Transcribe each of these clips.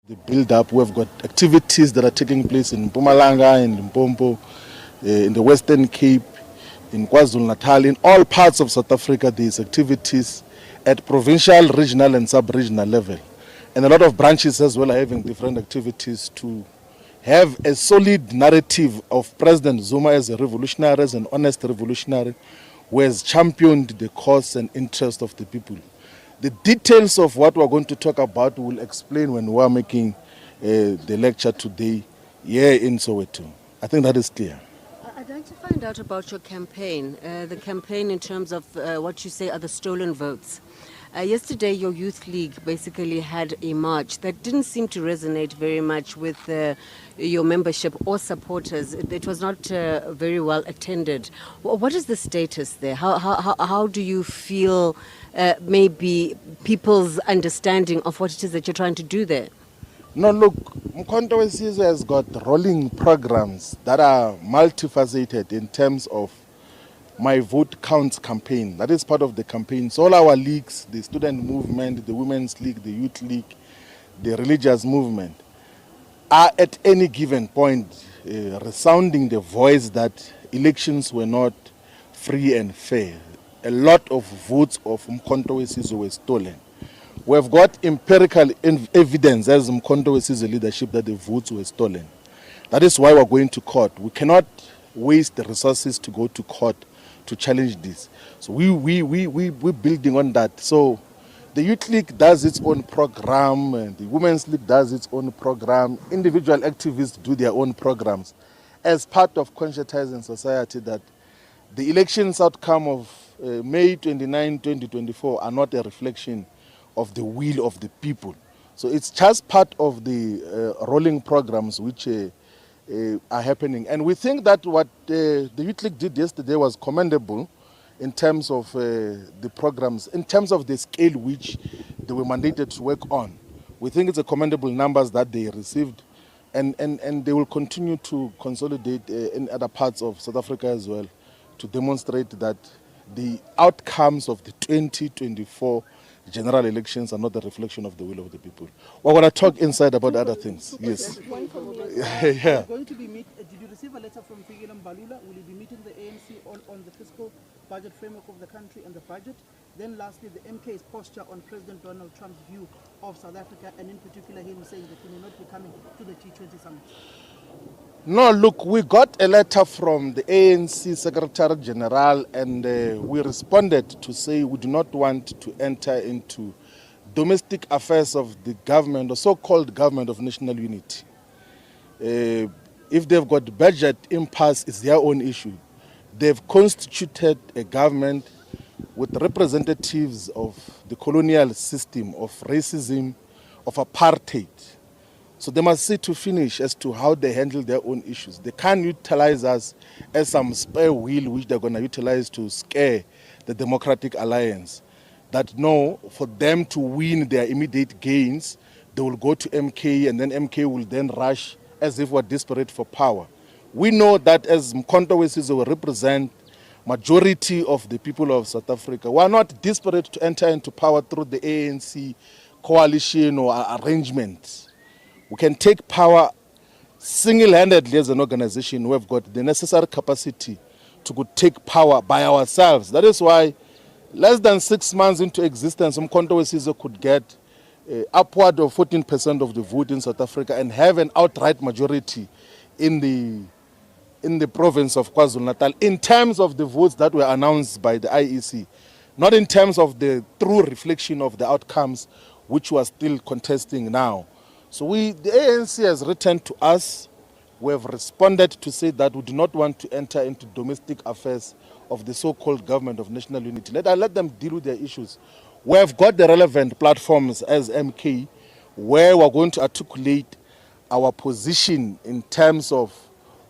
The build-up, we've got activities that are taking place in Mpumalanga, in Limpopo, in the Western Cape, in KwaZulu-Natal, in all parts of South Africa. These activities at provincial, regional and sub-regional level. And a lot of branches as well are having different activities to have a solid narrative of President Zuma as a revolutionary, as an honest revolutionary, who has championed the cause and interest of the people. The details of what we're going to talk about will explain when we're making the lecture today here in Soweto. I think that is clear. I'd like to find out about your campaign, the campaign in terms of what you say are the stolen votes. Yesterday, your youth league basically had a march that didn't seem to resonate very much with your membership or supporters. It was not very well attended. What is the status there? How do you feel maybe people's understanding of what it is that you're trying to do there? No, look, Mkhonto Wesizwe has got rolling programs that are multifaceted in terms of My Vote Counts campaign. That is part of the campaign. So all our leagues, the student movement, the women's league, the youth league, the religious movement, are at any given point resounding the voice that elections were not free and fair. A lot of votes of Mkhonto Wesizwe were stolen. We have got empirical evidence as Mkhonto Wesizwe leadership that the votes were stolen. That is why we're going to court. We cannot waste the resources to go to court to challenge this. So we're building on that. So the Youth League does its own program, and the Women's League does its own program. Individual activists do their own programs as part of conscientizing society that the elections outcome of May 29, 2024 are not a reflection of the will of the people. So it's just part of the rolling programs which are happening. And we think that what the Youth League did yesterday was commendable in terms of the programs, in terms of the scale which they were mandated to work on. We think it's a commendable numbers that they received, and they will continue to consolidate in other parts of South Africa as well to demonstrate that the outcomes of the 2024 general elections are not a reflection of the will of the people. We're going to talk inside about other things. Yes. Yeah. Going to be did you receive a letter from Fikile Mbalula? Will you be meeting the ANC on the fiscal budget framework of the country and the budget? Then lastly, the MK's posture on President Donald Trump's view of South Africa, and in particular him saying that he may not be coming to the G20 summit. No, look, we got a letter from the ANC Secretary General, and we responded to say we do not want to enter into domestic affairs of the government, or so-called government of national unity. If they've got budget impasse, it's their own issue. They've constituted a government with representatives of the colonial system, of racism, of apartheid. So they must see to finish as to how they handle their own issues. They can't utilize us as some spare wheel which they're going to utilize to scare the Democratic Alliance. That no, for them to win their immediate gains, they will go to MK, and then MK will then rush as if we're desperate for power. We know that as Mkhonto Wesizwe will represent majority of the people of South Africa, we are not desperate to enter into power through the ANC coalition or arrangements. We can take power single-handedly as an organization. We have got the necessary capacity to take power by ourselves. That is why less than 6 months into existence, Mkhonto Wesizwe could get upward of 14% of the vote in South Africa and have an outright majority in the province of KwaZulu-Natal in terms of the votes that were announced by the IEC, not in terms of the true reflection of the outcomes which we are still contesting now. So the ANC has written to us. We have responded to say that we do not want to enter into domestic affairs of the so-called government of national unity. Let them deal with their issues. We have got the relevant platforms as MK where we're going to articulate our position in terms of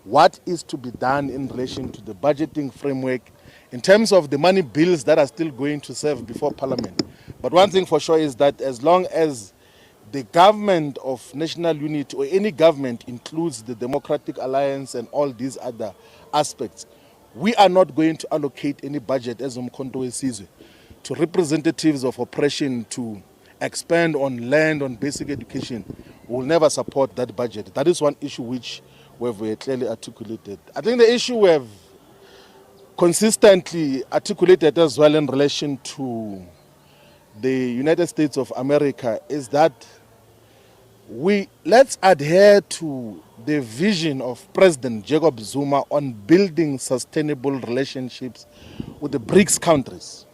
what is to be done in relation to the budgeting framework, in terms of the money bills that are still going to serve before Parliament. But one thing for sure is that as long as the government of national unity, or any government, includes the Democratic Alliance and all these other aspects, we are not going to allocate any budget as Mkhonto Wesizwe to representatives of oppression to expand on land, on basic education, we will never support that budget. That is one issue which we have clearly articulated. I think the issue we have consistently articulated as well in relation to the United States of America is that let's adhere to the vision of President Jacob Zuma on building sustainable relationships with the BRICS countries.